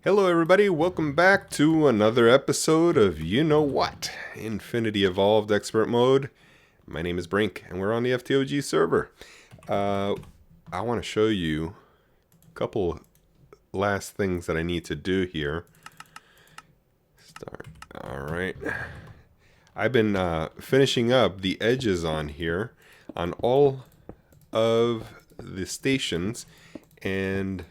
Hello everybody, welcome back to another episode of You Know What, Infinity Evolved Expert Mode. My name is Brink, and we're on the FTOG server. I want to show you a couple last things that I need to do here. Alright. I've been finishing up the edges on here, on all of the stations, and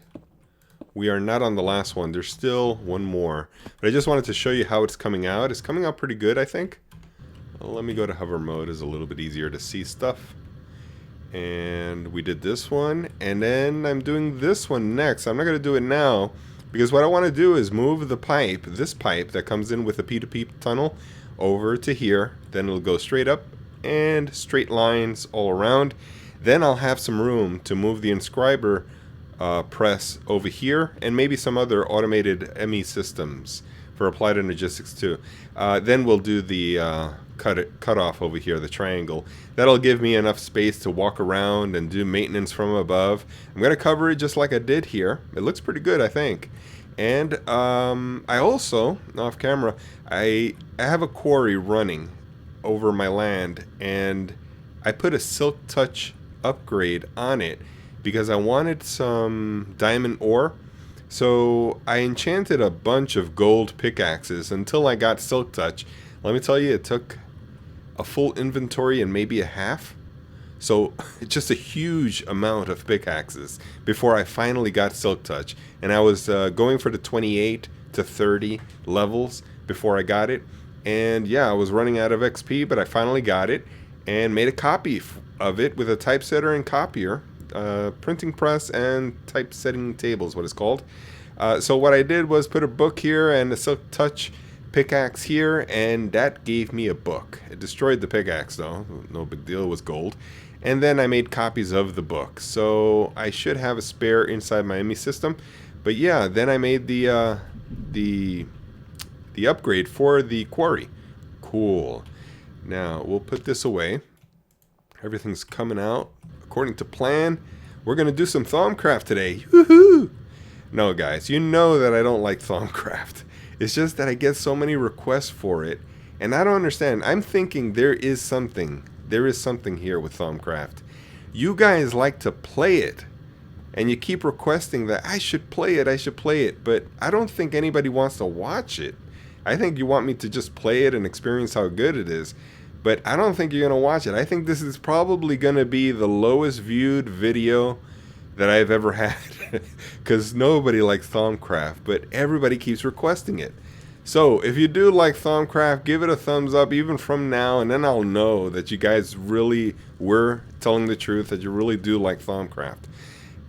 we are not on the last one. There's still one more. But I just wanted to show you how it's coming out. It's coming out pretty good, I think. Well, let me go to hover mode. It's a little bit easier to see stuff. And we did this one. And then I'm doing this one next. I'm not going to do it now, because what I want to do is move the pipe, this pipe that comes in with the P2P tunnel, over to here. Then it'll go straight up and straight lines all around. Then I'll have some room to move the inscriber press over here, and maybe some other automated ME systems for applied energistics too. Then we'll do the cut off over here, the triangle. That'll give me enough space to walk around and do maintenance from above. I'm going to cover it just like I did here. It looks pretty good, I think. And I also, off camera, I have a quarry running over my land, and I put a Silk Touch upgrade on it because I wanted some diamond ore. So I enchanted a bunch of gold pickaxes until I got Silk Touch. Let me tell you, it took a full inventory and maybe a half. So just a huge amount of pickaxes before I finally got Silk Touch. And I was going for the 28 to 30 levels before I got it. And yeah, I was running out of XP, but I finally got it and made a copy of it with a typesetter and copier. Printing press and typesetting table is what it's called. So what I did was put a book here and a Silk Touch pickaxe here, and that gave me a book. It destroyed the pickaxe though, no big deal, it was gold. And then I made copies of the book, so I should have a spare inside my ME system. But yeah, then I made the upgrade for the quarry. Cool. Now we'll put this away. Everything's coming out according to plan. We're going to do some Thaumcraft today. Woohoo! No, guys, you know that I don't like Thaumcraft. It's just that I get so many requests for it, and I don't understand. I'm thinking there is something here with Thaumcraft. You guys like to play it, and you keep requesting that I should play it, but I don't think anybody wants to watch it. I think you want me to just play it and experience how good it is. But I don't think you're going to watch it. I think this is probably going to be the lowest viewed video that I've ever had. Because nobody likes Thaumcraft, but everybody keeps requesting it. So if you do like Thaumcraft, give it a thumbs up even from now. And then I'll know that you guys really were telling the truth, that you really do like Thaumcraft.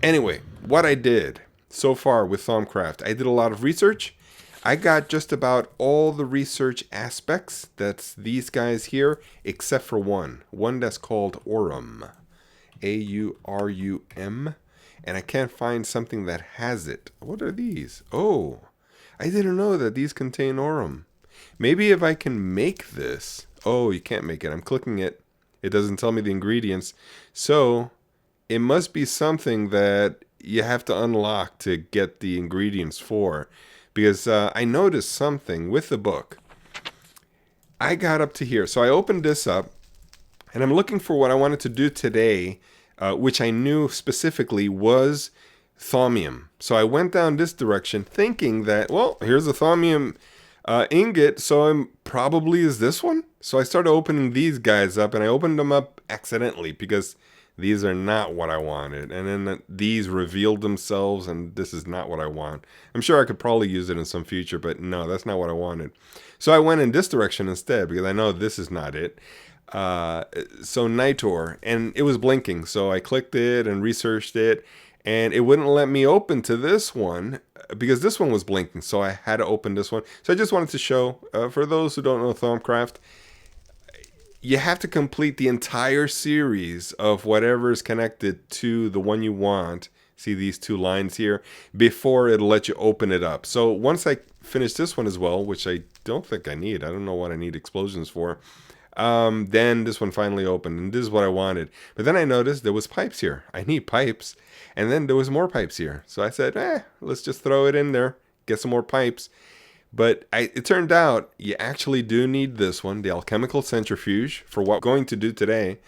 Anyway, what I did so far with Thaumcraft, I did a lot of research. I got just about all the research aspects, that's these guys here, except for one that's called Aurum, A-U-R-U-M, and I can't find something that has it. What are these? Oh, I didn't know that these contain Aurum. Maybe if I can make this. Oh, you can't make it. I'm clicking it. It doesn't tell me the ingredients. So it must be something that you have to unlock to get the ingredients for. Because I noticed something with the book. I got up to here. So I opened this up. And I'm looking for what I wanted to do today. Which I knew specifically was Thaumium. So I went down this direction thinking that, well, here's a Thaumium ingot. So I'm probably is this one. So I started opening these guys up. And I opened them up accidentally. Because these are not what I wanted. And then these revealed themselves, and this is not what I want. I'm sure I could probably use it in some future, but no, that's not what I wanted. So I went in this direction instead, because I know this is not it. So Nitor, and it was blinking. So I clicked it and researched it, and it wouldn't let me open to this one, because this one was blinking. So I had to open this one. So I just wanted to show, for those who don't know Thaumcraft, you have to complete the entire series of whatever is connected to the one you want. See these two lines here? Before it'll let you open it up. So once I finish this one as well, which I don't think I need. I don't know what I need explosions for. Then this one finally opened, and this is what I wanted. But then I noticed there was pipes here. I need pipes. And then there was more pipes here. So I said, let's just throw it in there. get some more pipes. But it turned out you actually do need this one, the Alchemical Centrifuge, for what we're going to do today,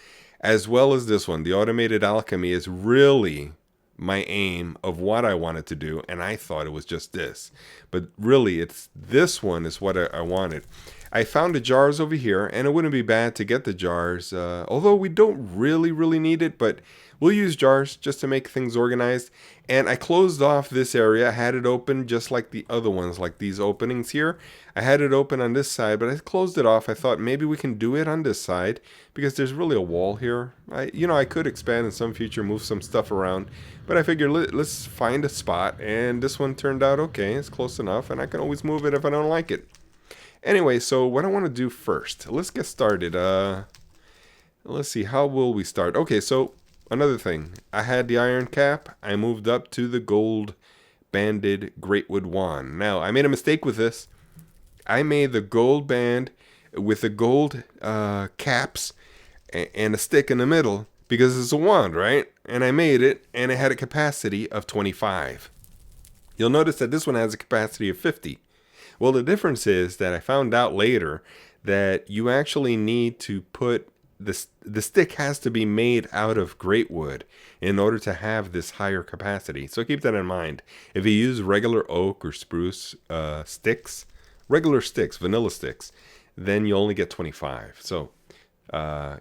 as well as this one. The Automated Alchemy is really my aim of what I wanted to do, and I thought it was just this. But really, it's this one is what I wanted. I found the jars over here, and it wouldn't be bad to get the jars, although we don't really need it, but we'll use jars just to make things organized. And I closed off this area. I had it open just like the other ones, like these openings here. I had it open on this side, but I closed it off. I thought maybe we can do it on this side because there's really a wall here. I could expand in some future, move some stuff around, but I figured let's find a spot. And this one turned out okay. It's close enough, and I can always move it if I don't like it. Anyway, so what I want to do first, let's get started. Let's see, how will we start? Okay, so another thing, I had the iron cap. I moved up to the gold banded greatwood wand. Now, I made a mistake with this. I made the gold band with the gold caps and a stick in the middle because it's a wand, right? And I made it, and it had a capacity of 25. You'll notice that this one has a capacity of 50. Well, the difference is that I found out later that you actually need to put the stick has to be made out of greatwood in order to have this higher capacity. So keep that in mind. If you use regular oak or spruce sticks, regular sticks, vanilla sticks, then you only get 25. So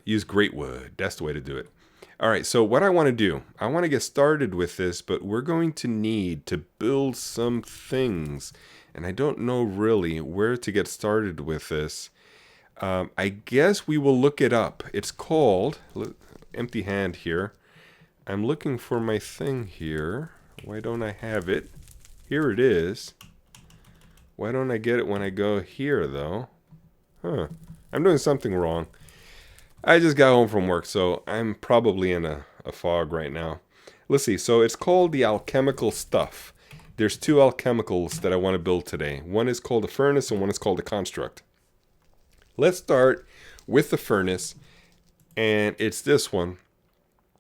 use greatwood. That's the way to do it. All right, so what I want to do, I want to get started with this, but we're going to need to build some things. And I don't know really where to get started with this. I guess we will look it up. It's called, empty hand here. I'm looking for my thing here. Why don't I have it? Here it is. Why don't I get it when I go here, though? Huh. I'm doing something wrong. I just got home from work, so I'm probably in a fog right now. Let's see. So it's called the Alchemical Stuff. There's two alchemicals that I want to build today. One is called a furnace and one is called a construct. Let's start with the furnace, and it's this one,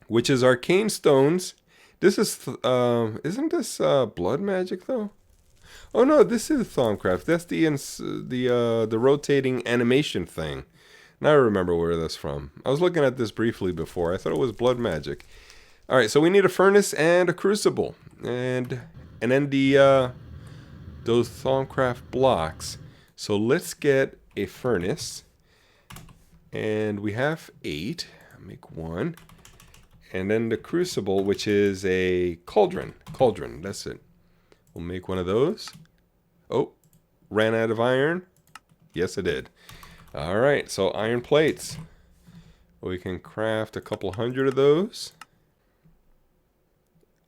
which is arcane stones. This is, isn't this blood magic though? Oh no, this is Thaumcraft. That's the rotating animation thing. Now I remember where that's from. I was looking at this briefly before. I thought it was blood magic. All right, so we need a furnace and a crucible, and then those Thaumcraft blocks. So let's get a furnace, and we have 8. Make 1, and then the crucible, which is a cauldron. That's it. We'll make one of those. Oh, ran out of iron. Yes, I did. All right, so iron plates. We can craft a couple hundred of those.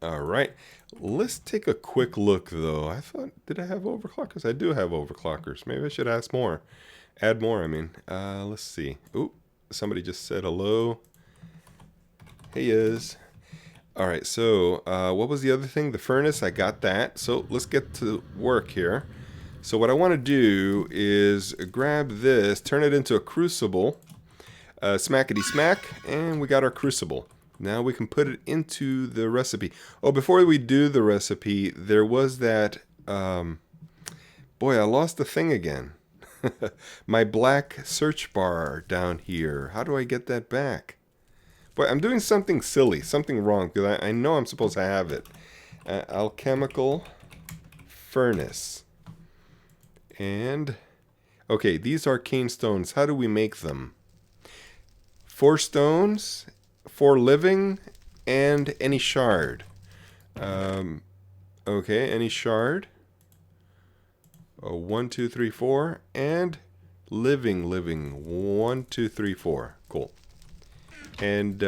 All right, let's take a quick look though. I thought, did I have overclockers? I do have overclockers. Maybe I should add more. I mean. Let's see. Ooh, somebody just said hello. Hey, is. All right, so what was the other thing? The furnace, I got that. So let's get to work here. So what I want to do is grab this, turn it into a crucible, smackety-smack, and we got our crucible. Now we can put it into the recipe. Oh, before we do the recipe, there was that, boy, I lost the thing again. My black search bar down here. How do I get that back? Boy, I'm doing something silly, something wrong, because I know I'm supposed to have it. Alchemical Furnace. And, okay, these arcane stones, how do we make them? 4 stones, 4 living, and any shard. Okay, any shard. 1, 2, 3, 4, and living. 1, 2, 3, 4. Cool. And,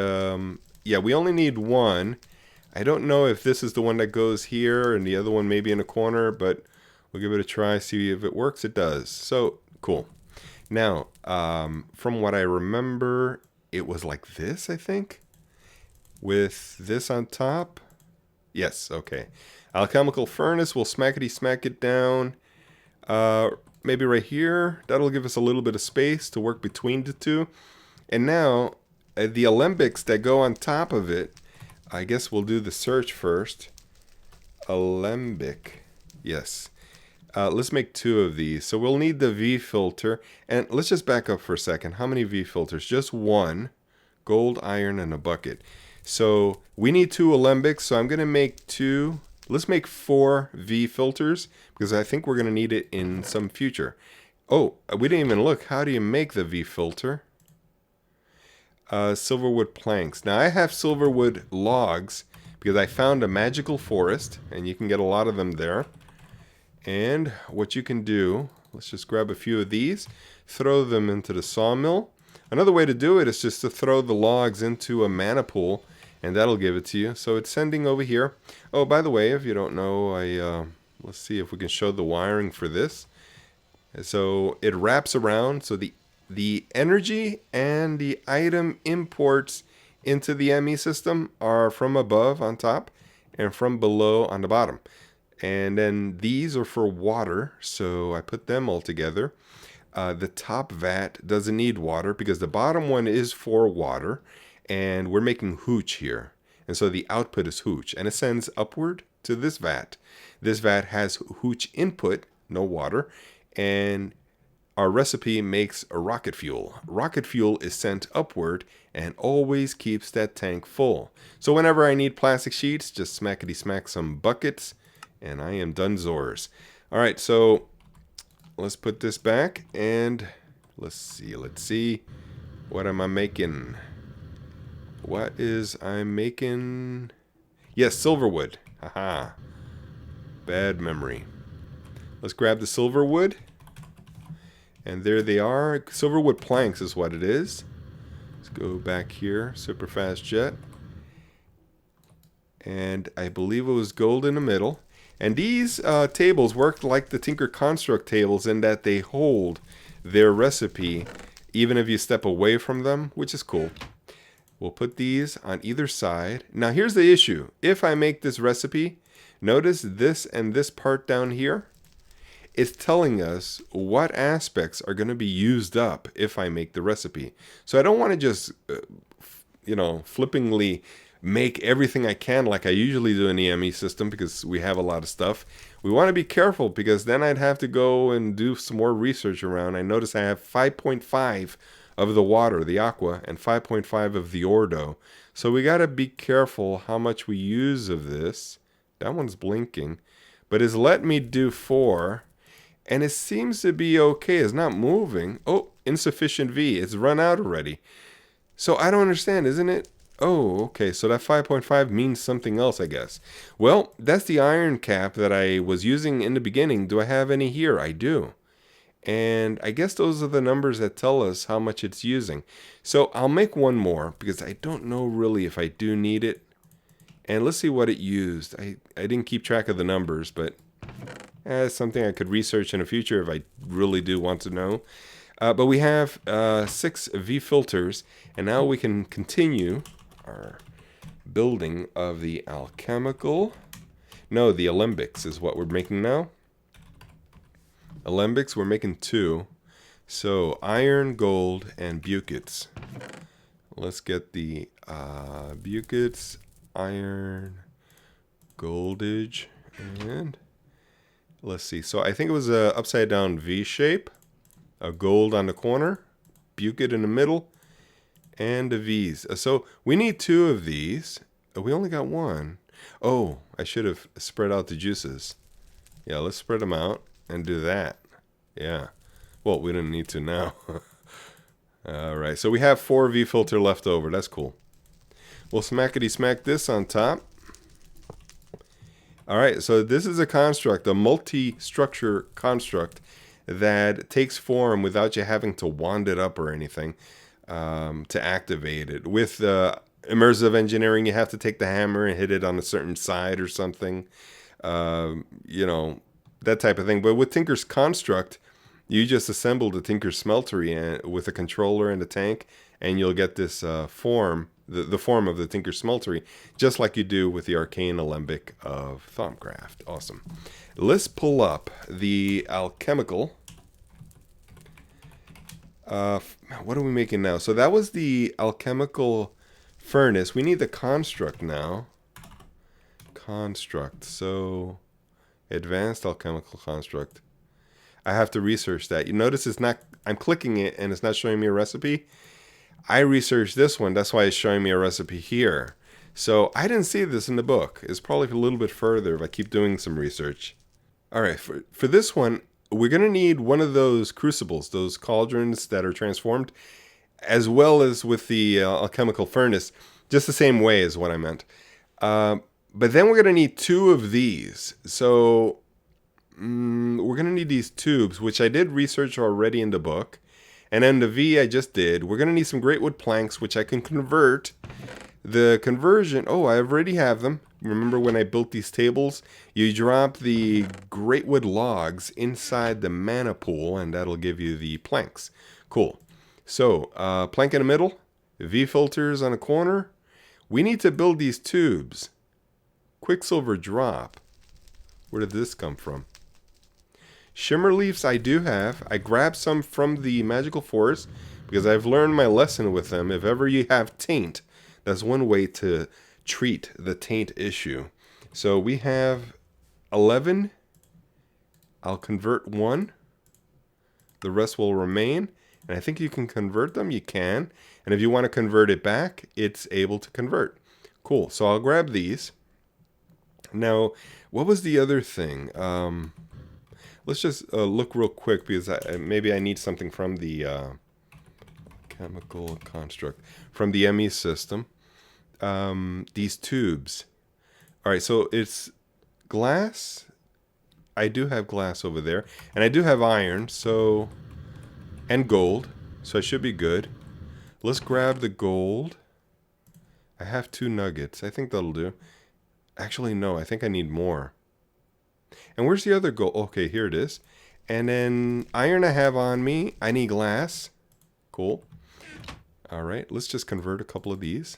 yeah, we only need 1. I don't know if this is the one that goes here and the other one maybe in a corner, but we'll give it a try, see if it works. It does. So, cool. Now, from what I remember, it was like this, I think, with this on top. Yes, okay. Alchemical Furnace, we'll smackety-smack it down. Maybe right here. That'll give us a little bit of space to work between the two. And now, the alembics that go on top of it, I guess we'll do the search first. Alembic. Yes. Let's make 2 of these. So we'll need the V filter. And let's just back up for a second. How many V filters? Just 1. Gold, iron, and a bucket. So we need 2 alembics. So I'm going to make 2. Let's make 4 V filters because I think we're going to need it in some future. Oh, we didn't even look. How do you make the V filter? Silverwood planks. Now I have silverwood logs because I found a magical forest, and you can get a lot of them there. And what you can do, let's just grab a few of these, throw them into the sawmill. Another way to do it is just to throw the logs into a mana pool, and that'll give it to you. So it's sending over here. Oh, by the way, if you don't know, let's see if we can show the wiring for this. So it wraps around, so the energy and the item imports into the ME system are from above on top and from below on the bottom. And then these are for water, so I put them all together. The top vat doesn't need water because the bottom one is for water, and we're making hooch here. And so the output is hooch, and it sends upward to this vat. This vat has hooch input, no water, and our recipe makes a rocket fuel. Rocket fuel is sent upward and always keeps that tank full. So whenever I need plastic sheets, just smackety-smack some buckets, and I am done zors. All right, so let's put this back, and let's see. What am I making? What is I'm making? Yes, silverwood. Haha. Bad memory. Let's grab the silverwood. And there they are. Silverwood planks is what it is. Let's go back here. Super fast jet. And I believe it was gold in the middle. And these tables work like the Tinker Construct tables in that they hold their recipe even if you step away from them, which is cool. We'll put these on either side. Now here's the issue. If I make this recipe, notice this and this part down here. It's telling us what aspects are going to be used up if I make the recipe. So I don't want to just, flippingly make everything I can like I usually do in the ME system because we have a lot of stuff. We want to be careful because then I'd have to go and do some more research around. I notice I have 5.5 of the water, the aqua, and 5.5 of the ordo. So we got to be careful how much we use of this. That one's blinking. But it's let me do 4. And it seems to be okay. It's not moving. Oh, insufficient V. It's run out already. So I don't understand, isn't it? Oh, okay. So that 5.5 means something else, I guess. Well, that's the iron cap that I was using in the beginning. Do I have any here? I do. And I guess those are the numbers that tell us how much it's using. So I'll make one more because I don't know really if I do need it. And let's see what it used. I didn't keep track of the numbers, but it's something I could research in the future if I really do want to know. But we have 6 V filters, and now we can continue our building of the alchemical. No, the alembics is what we're making now. Alembics, we're making 2. So iron, gold, and buckets. Let's get the buckets, iron, goldage, and let's see. So I think it was a upside down V shape, a gold on the corner, bucket in the middle, and the V's. So we need 2 of these. We only got 1. Oh, I should have spread out the juices. Yeah, let's spread them out and do that. Yeah. Well, we don't need to now. All right. So we have 4 V filter left over. That's cool. We'll smackety-smack this on top. All right. So this is a construct, a multi-structure construct that takes form without you having to wand it up or anything to activate it. With immersive engineering, you have to take the hammer and hit it on a certain side or something. That type of thing. But with Tinker's Construct, you just assemble the Tinker Smeltery with a controller and a tank, and you'll get this form, the form of the Tinker Smeltery, just like you do with the Arcane Alembic of Thaumcraft. Awesome. Let's pull up the Alchemical. What are we making now? So that was the Alchemical Furnace. We need the Construct now. Construct. So Advanced Alchemical Construct. I have to research that. You notice it's not, I'm clicking it and it's not showing me a recipe. I researched this one, that's why it's showing me a recipe here. So I didn't see this in the book. It's probably a little bit further if I keep doing some research. Alright, for this one, we're going to need one of those crucibles, those cauldrons that are transformed, as well as with the Alchemical Furnace, just the same way is what I meant. But then we're going to need two of these. So we're going to need these tubes, which I did research already in the book. And then the V I just did. We're going to need some great wood planks, which I can convert. The conversion, oh, I already have them. Remember when I built these tables? You drop the great wood logs inside the mana pool, and that'll give you the planks. Cool. So, plank in the middle, V filters on a corner. We need to build these tubes. Quicksilver drop. Where did this come from? Shimmer leaves I do have. I grabbed some from the Magical Forest because I've learned my lesson with them. If ever you have taint, that's one way to treat the taint issue. So we have 11. I'll convert 1. The rest will remain. And I think you can convert them. You can. And if you want to convert it back, it's able to convert. Cool. So I'll grab these. Now, what was the other thing? Let's just look real quick because maybe I need something from the Alchemical Construct, from the ME system. These tubes. Alright, so it's glass. I do have glass over there. And I do have iron, so, and gold. So I should be good. Let's grab the gold. I have 2 nuggets. I think that'll do. Actually, no, I think I need more. And where's the other gold? Okay, here it is. And then iron I have on me. I need glass. Cool. Alright, let's just convert a couple of these.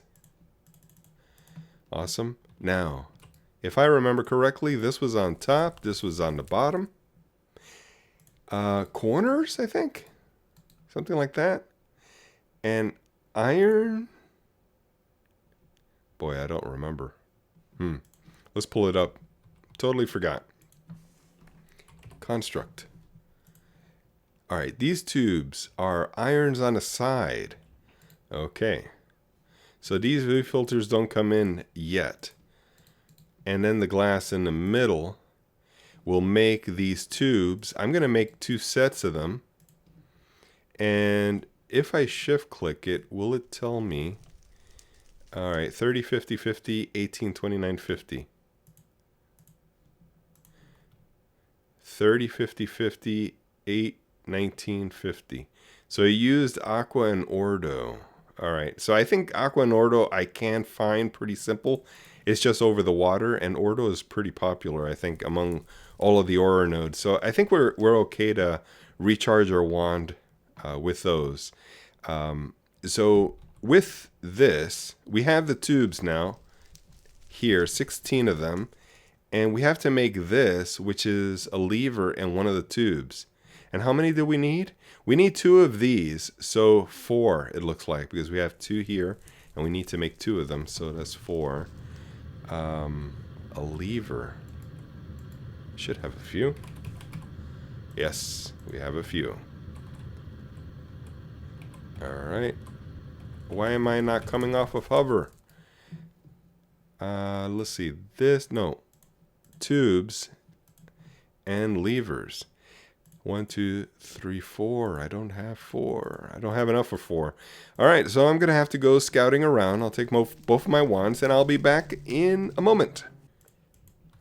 Awesome. Now, if I remember correctly, this was on top, this was on the bottom. Corners, I think? Something like that. And iron? Boy, I don't remember. Let's pull it up. Totally forgot. Construct. Alright, these tubes are irons on the side. Okay. So these V filters don't come in yet. And then the glass in the middle will make these tubes. I'm going to make 2 sets of them. And if I shift click it, will it tell me? Alright, 30, 50, 50, 18, 29, 50. 30, 50, 50, 8, 19, 50. So I used Aqua and Ordo. Alright, so I think Aqua and Ordo I can find pretty simple. It's just over the water, and Ordo is pretty popular, I think, among all of the Aura nodes. So I think we're okay to recharge our wand with those. So with this, we have the tubes now. Here, 16 of them. And we have to make this, which is a lever and one of the tubes. And how many do we need? We need 2 of these, so 4 it looks like, because we have 2 here, and we need to make 2 of them, so that's 4. A lever. Should have a few. Yes, we have a few. Alright. Why am I not coming off of hover? Let's see, this, no. Tubes and levers. 1, 2, 3, 4. I don't have 4. I don't have enough for 4. Alright, so I'm going to have to go scouting around. I'll take both of my wands and I'll be back in a moment.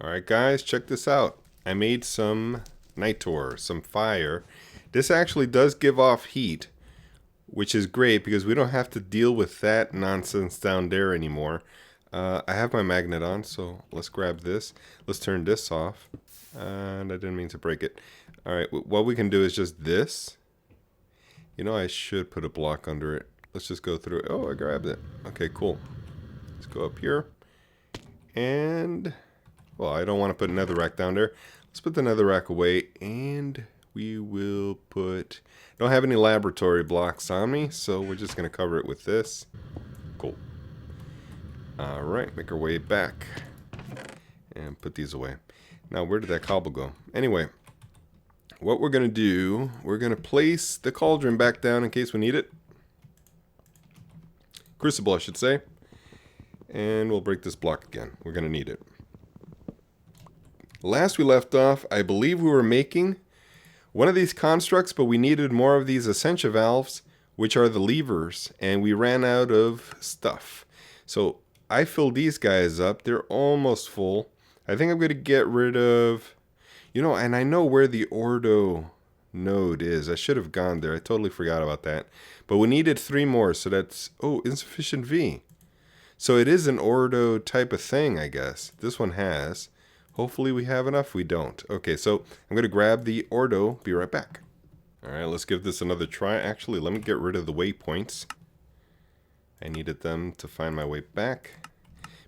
Alright guys, check this out. I made some Nitor, some fire. This actually does give off heat, which is great because we don't have to deal with that nonsense down there anymore. I have my magnet on, so let's grab this. Let's turn this off. And I didn't mean to break it. Alright, what we can do is just this. You know, I should put a block under it. Let's just go through it. Oh, I grabbed it. Okay, cool. Let's go up here. And, well, I don't want to put another rack down there. Let's put the nether rack away. And we will put... Don't have any laboratory blocks on me, so we're just going to cover it with this. Cool. Alright, make our way back. And put these away. Now, where did that cobble go? Anyway, what we're going to do, we're going to place the cauldron back down in case we need it. Crucible, I should say. And we'll break this block again. We're going to need it. Last we left off, I believe we were making one of these constructs, but we needed more of these Essentia valves, which are the levers, and we ran out of stuff. So I filled these guys up. They're almost full. I think I'm going to get rid of, you know, and I know where the Ordo node is. I should have gone there. I totally forgot about that. But we needed 3 more, so that's, oh, insufficient V. So it is an Ordo type of thing, I guess. This one has. Hopefully we have enough. We don't. Okay, so I'm going to grab the Ordo. Be right back. All right, let's give this another try. Actually, let me get rid of the waypoints. I needed them to find my way back.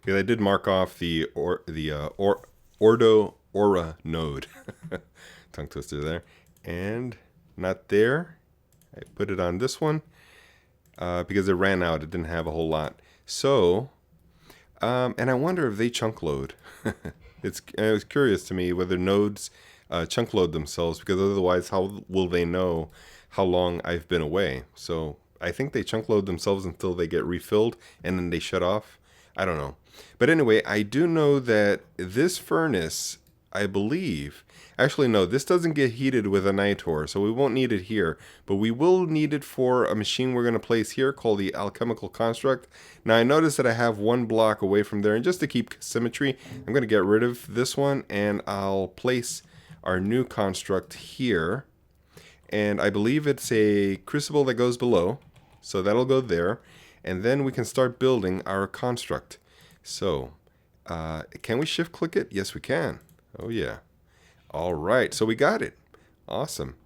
Because I did mark off the Ordo Aura node. Tongue twister there. And not there. I put it on this one. Because it ran out. It didn't have a whole lot. So, and I wonder if they chunk load. It was curious to me whether nodes chunk load themselves, because otherwise how will they know how long I've been away? So I think they chunk load themselves until they get refilled and then they shut off. I don't know. But anyway, I do know that this furnace, I believe, actually no, this doesn't get heated with a Nitor, so we won't need it here, but we will need it for a machine we're going to place here called the Alchemical Construct. Now I notice that I have 1 block away from there, and just to keep symmetry, I'm going to get rid of this one, and I'll place our new construct here. And I believe it's a crucible that goes below, so that'll go there, and then we can start building our construct. So, can we shift click it? Yes, we can. Oh yeah. All right, so we got it. Awesome.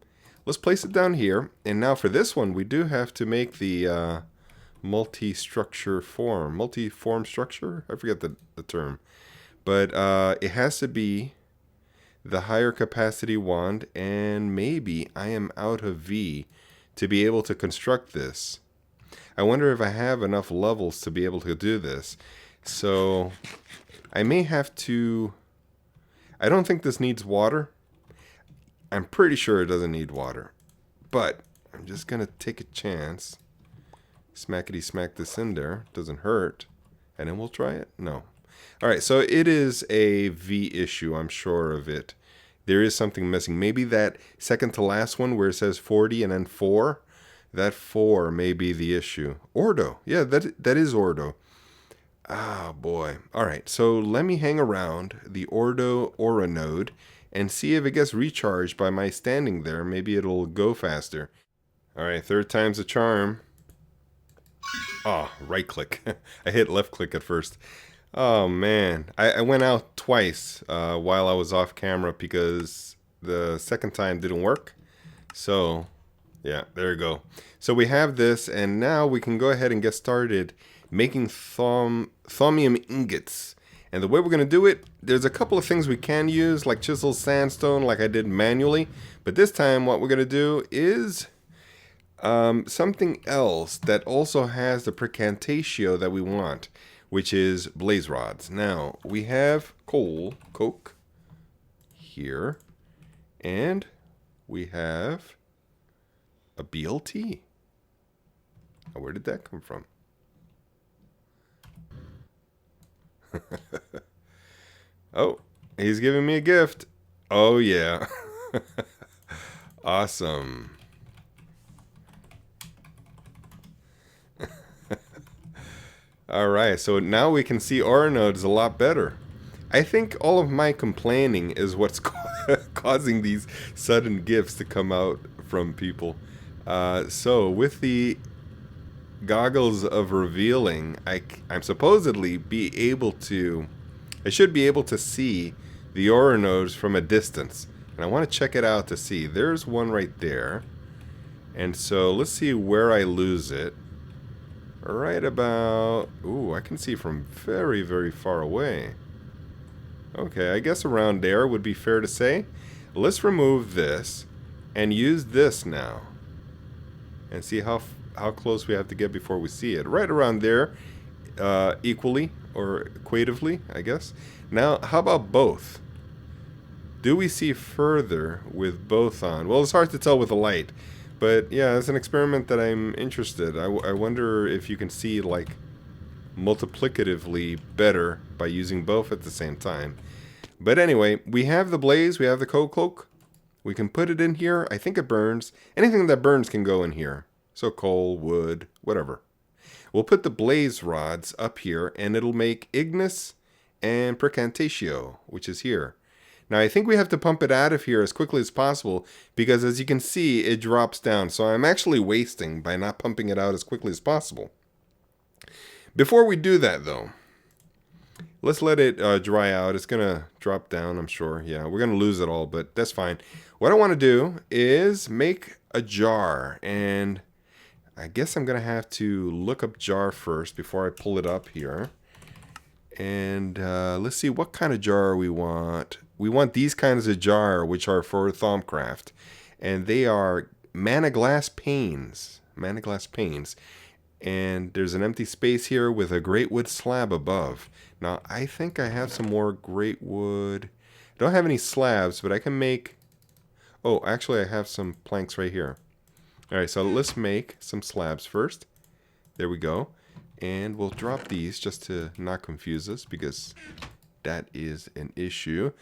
Let's place it down here. And now for this one, we do have to make the multi-structure form. Multi-form structure? I forget the term. But it has to be the higher capacity wand, and maybe I am out of V to be able to construct this. I wonder if I have enough levels to be able to do this. So I may have to... I don't think this needs water. I'm pretty sure it doesn't need water. But I'm just going to take a chance. Smackety-smack this in there. Doesn't hurt. And then we'll try it. No. Alright, so it is a V issue. I'm sure of it. There is something missing. Maybe that second to last one where it says 40 and then 4. That 4 may be the issue. Ordo. Yeah, that is Ordo. Ah, boy. Alright, so let me hang around the Ordo Aura node and see if it gets recharged by my standing there. Maybe it'll go faster. Alright, 3rd time's a charm. Oh, right click. I hit left click at first. Oh, man. I went out twice while I was off camera because the second time didn't work. So, yeah, there you go. So we have this, and now we can go ahead and get started making Thaumium Ingots. And the way we're going to do it, there's a couple of things we can use, like chisel sandstone, like I did manually. But this time what we're going to do is something else that also has the praecantatio that we want, which is blaze rods. Now, we have coke here, and we have a BLT. Now, where did that come from? Oh, he's giving me a gift. Oh, yeah. Awesome. Alright, so now we can see aura nodes a lot better. I think all of my complaining is what's causing these sudden gifts to come out from people. So with the goggles of revealing, I'm supposedly I should be able to see the aura nodes from a distance. And I want to check it out to see. There's one right there. And so let's see where I lose it. Right about... Ooh, I can see from very, very far away. Okay, I guess around there would be fair to say. Let's remove this and use this now. And see how close we have to get before we see it. Right around there, equally or equatively, I guess. Now, how about both? do we see further with both on? Well, it's hard to tell with the light. But yeah, it's an experiment that I'm interested. I wonder if you can see like multiplicatively better by using both at the same time. But anyway, we have the blaze, we have the coal cloak. We can put it in here. I think it burns. Anything that burns can go in here. So coal, wood, whatever. We'll put the blaze rods up here, and it'll make IGNIS and praecantatio, which is here. Now, I think we have to pump it out of here as quickly as possible, because as you can see, it drops down. So I'm actually wasting by not pumping it out as quickly as possible. Before we do that, though, let's let it dry out. It's going to drop down, I'm sure. Yeah, we're going to lose it all, but that's fine. What I want to do is make a jar, and I guess I'm going to have to look up jar first before I pull it up here. And let's see what kind of jar we want. We want these kinds of jar, which are for Thaumcraft. And they are mana glass panes. Mana glass panes. And there's an empty space here with a great wood slab above. Now, I think I have some more great wood. I don't have any slabs, but I can make... Oh, actually, I have some planks right here. Alright, so let's make some slabs first. There we go. And we'll drop these just to not confuse us, because that is an issue.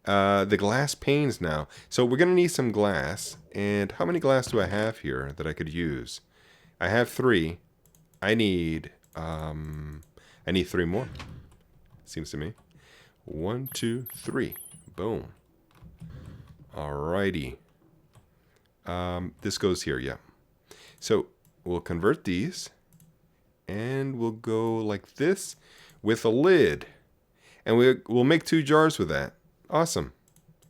The glass panes now. So we're going to need some glass. And how many glass do I have here that I could use? I have 3. I need 3 more. Seems to me. 1, 2, 3. Boom. Alrighty. This goes here, yeah. So we'll convert these. And we'll go like this with a lid. And we'll make 2 jars with that. Awesome.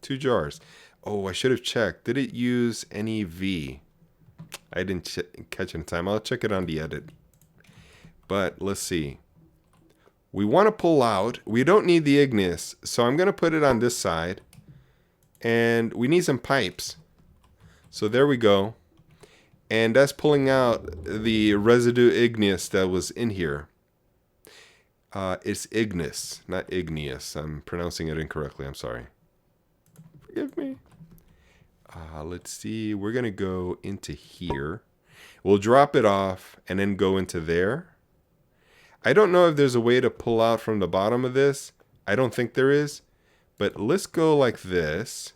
2 jars. Oh, I should have checked. Did it use any V? I didn't catch it in time. I'll check it on the edit. But let's see. We want to pull out. We don't need the IGNIS. So I'm going to put it on this side. And we need some pipes. So there we go. And that's pulling out the residue IGNIS that was in here. It's IGNIS, not igneous. I'm pronouncing it incorrectly. I'm sorry. Forgive me. Let's see. We're going to go into here. We'll drop it off and then go into there. I don't know if there's a way to pull out from the bottom of this. I don't think there is. But let's go like this.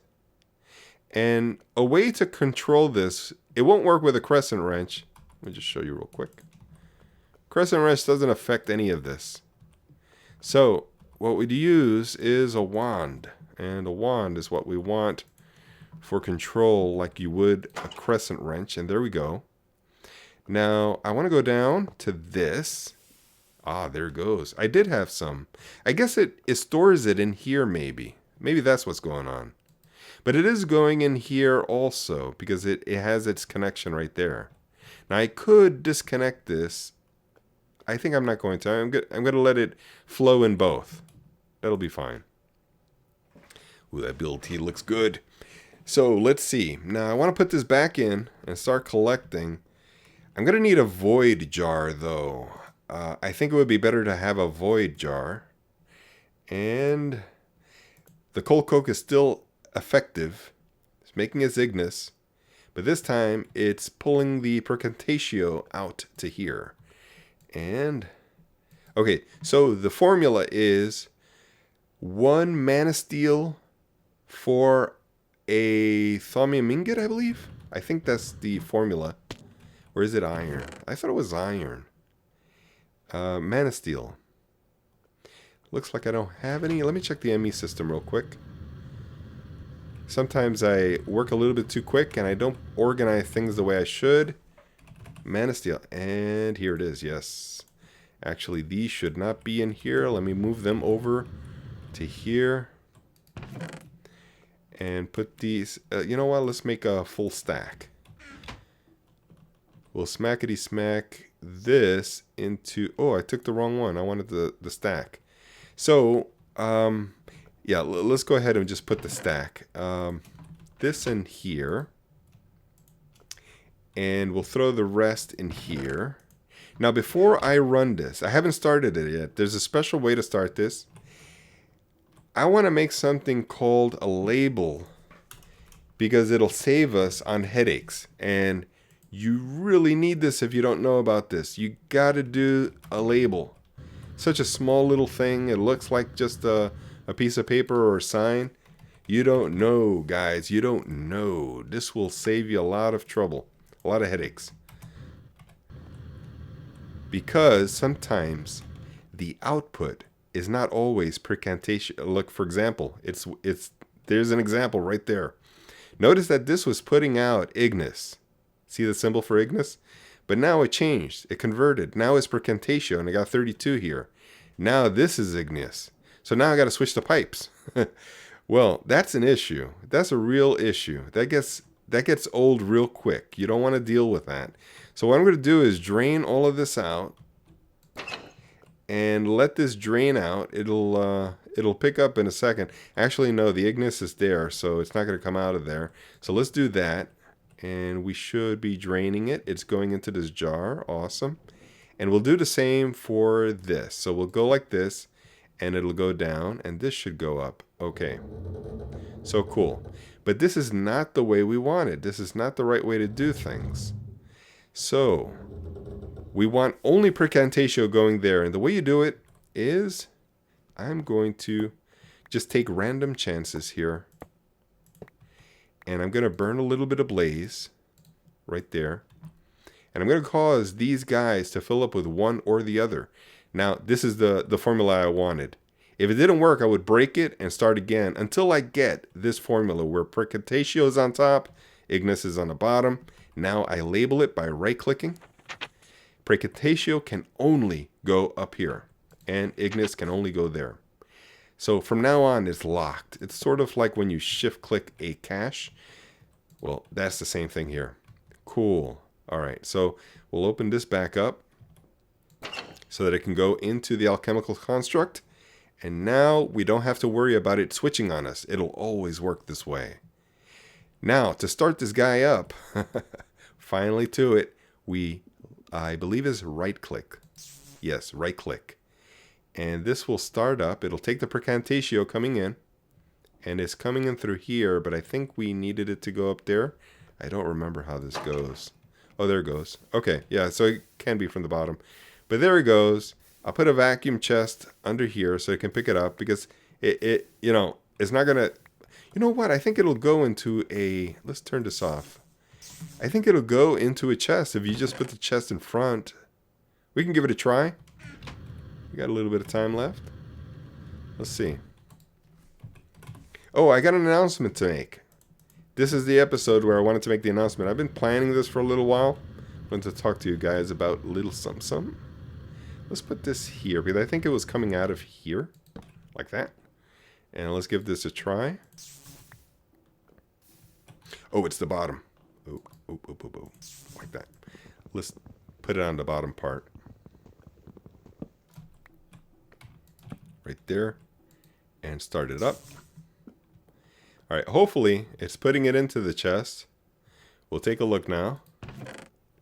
And a way to control this, it won't work with a crescent wrench. Let me just show you real quick. Crescent wrench doesn't affect any of this. So what we'd use is a wand. And a wand is what we want for control, like you would a crescent wrench. And there we go. Now I want to go down to this. Ah, there it goes. I did have some. I guess it stores it in here maybe. Maybe that's what's going on. But it is going in here also because it has its connection right there. Now I could disconnect this. I think I'm not going to. I'm going to let it flow in both. That'll be fine. Ooh, that build tea looks good. So let's see. Now I want to put this back in and start collecting. I'm going to need a void jar though. I think it would be better to have a void jar. And the coal coke is still effective. It's making its IGNIS. But this time it's pulling the praecantatio out to here. And okay, so the formula is 1 mana steel for a Thaumium Ingot, I believe. I think that's the formula. Or is it iron? I thought it was iron. Mana steel. Looks like I don't have any. Let me check the ME system real quick. Sometimes I work a little bit too quick and I don't organize things the way I should. Mana steel. And here it is, yes. Actually, these should not be in here. Let me move them over to here. And put these... you know what? Let's make a full stack. We'll smackety-smack this into... Oh, I took the wrong one. I wanted the stack. So, yeah, let's go ahead and just put the stack. This in here. And we'll throw the rest in here. Now, before I run this, I haven't started it yet. There's a special way to start this. I want to make something called a label because it'll save us on headaches. And you really need this if you don't know about this. You got to do a label. Such a small little thing. It looks like just a piece of paper or a sign. You don't know, guys. You don't know. This will save you a lot of trouble. A lot of headaches. Because sometimes the output is not always praecantatio. Look, for example, there's an example right there. Notice that this was putting out IGNIS. See the symbol for IGNIS? But now it changed. It converted. Now it's praecantatio, and I got 32 here. Now this is IGNIS. So now I got to switch the pipes. Well, that's an issue. That's a real issue. That gets old real quick. You don't want to deal with that. So what I'm going to do is drain all of this out and let this drain out. It'll pick up in a second. Actually, no, the IGNIS is there, so it's not going to come out of there. So let's do that. And we should be draining it. It's going into this jar. Awesome. And we'll do the same for this. So we'll go like this, and it'll go down, and this should go up. Okay. So cool. But this is not the way we want it. This is not the right way to do things. So we want only praecantatio going there. And the way you do it is I'm going to just take random chances here. And I'm going to burn a little bit of blaze right there. And I'm going to cause these guys to fill up with one or the other. Now, this is the formula I wanted. If it didn't work, I would break it and start again until I get this formula where praecantatio is on top, IGNIS is on the bottom. Now I label it by right-clicking. Praecantatio can only go up here, and IGNIS can only go there. So from now on, it's locked. It's sort of like when you shift-click a cache. Well, that's the same thing here. Cool. All right, so we'll open this back up so that it can go into the Alchemical Construct. And now we don't have to worry about it switching on us. It'll always work this way. Now, to start this guy up, finally to it, I believe is right-click. Yes, right-click. And this will start up. It'll take the praecantatio coming in. And it's coming in through here, but I think we needed it to go up there. I don't remember how this goes. Oh, there it goes. Okay, yeah, so it can be from the bottom. But there it goes. I'll put a vacuum chest under here so it can pick it up because it's not going to... You know what? I think it'll go into a... Let's turn this off. I think it'll go into a chest if you just put the chest in front. We can give it a try. We got a little bit of time left. Let's see. Oh, I got an announcement to make. This is the episode where I wanted to make the announcement. I've been planning this for a little while. I wanted to talk to you guys about little something. Let's put this here because I think it was coming out of here. Like that. And let's give this a try. Oh, it's the bottom. Oh. Like that. Let's put it on the bottom part. Right there. And start it up. Alright, hopefully it's putting it into the chest. We'll take a look now.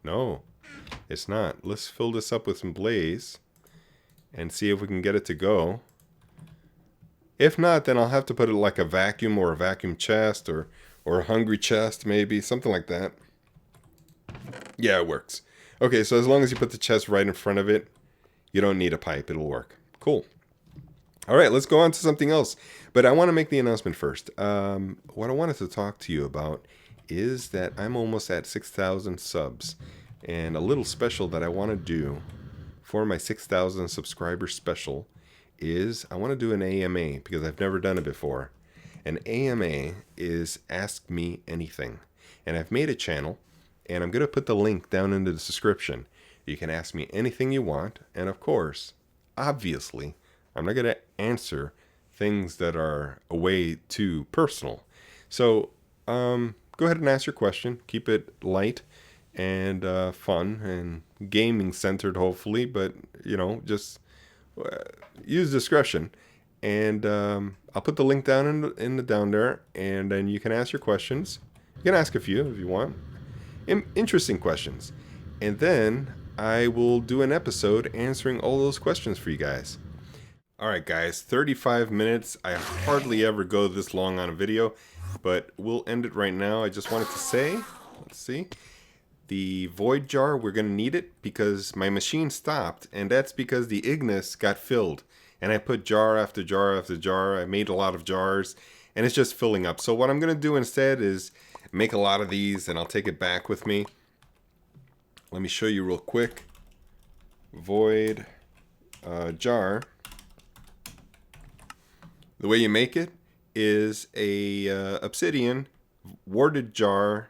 No, it's not. Let's fill this up with some blaze and see if we can get it to go. If not, then I'll have to put it like a vacuum or a vacuum chest or a hungry chest maybe, something like that. Yeah, it works. Okay, so as long as you put the chest right in front of it, you don't need a pipe. It'll work. Cool. All right, let's go on to something else. But I want to make the announcement first. What I wanted to talk to you about is that I'm almost at 6,000 subs. And a little special that I want to do for my 6,000 subscriber special is I want to do an AMA because I've never done it before. An AMA is Ask Me Anything. And I've made a channel, and I'm going to put the link down in the description. You can ask me anything you want. And of course, obviously, I'm not going to answer things that are way too personal. So go ahead and ask your question. Keep it light and fun and gaming centered, hopefully. But, just use discretion. And I'll put the link down down there. And then you can ask your questions. You can ask a few if you want. Interesting questions. And then I will do an episode answering all those questions for you guys. Alright guys, 35 minutes. I hardly ever go this long on a video, but we'll end it right now. I just wanted to say, let's see, the void jar, we're going to need it because my machine stopped, and that's because the IGNIS got filled. And I put jar after jar after jar. I made a lot of jars, and it's just filling up. So what I'm going to do instead is make a lot of these, and I'll take it back with me. Let me show you real quick. Void jar. The way you make it is a obsidian warded jar.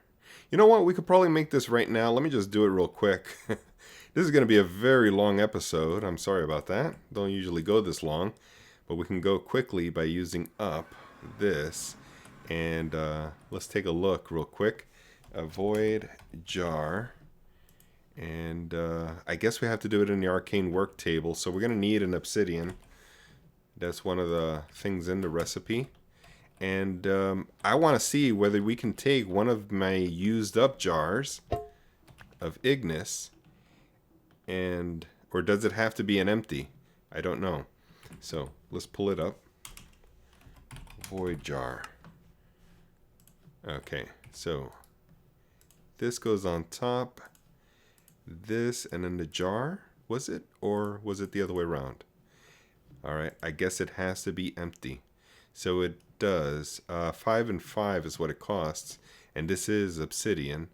You know what? We could probably make this right now. Let me just do it real quick. This is going to be a very long episode. I'm sorry about that. Don't usually go this long. But we can go quickly by using up this. And let's take a look real quick. A void jar. And I guess we have to do it in the arcane work table. So we're going to need an obsidian. That's one of the things in the recipe. And I want to see whether we can take one of my used up jars of IGNIS, and or does it have to be an empty? I don't know. So let's pull it up. Void jar. Okay, so this goes on top. This and then the jar, was it? Or was it the other way around? Alright, I guess it has to be empty. So it does. 5 and 5 is what it costs. And this is obsidian.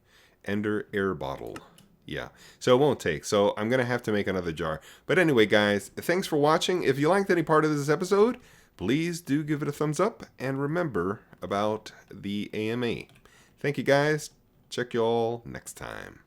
Ender air bottle. Yeah, so it won't take. So I'm going to have to make another jar. But anyway, guys, thanks for watching. If you liked any part of this episode, please do give it a thumbs up. And remember about the AMA. Thank you, guys. Check you all next time.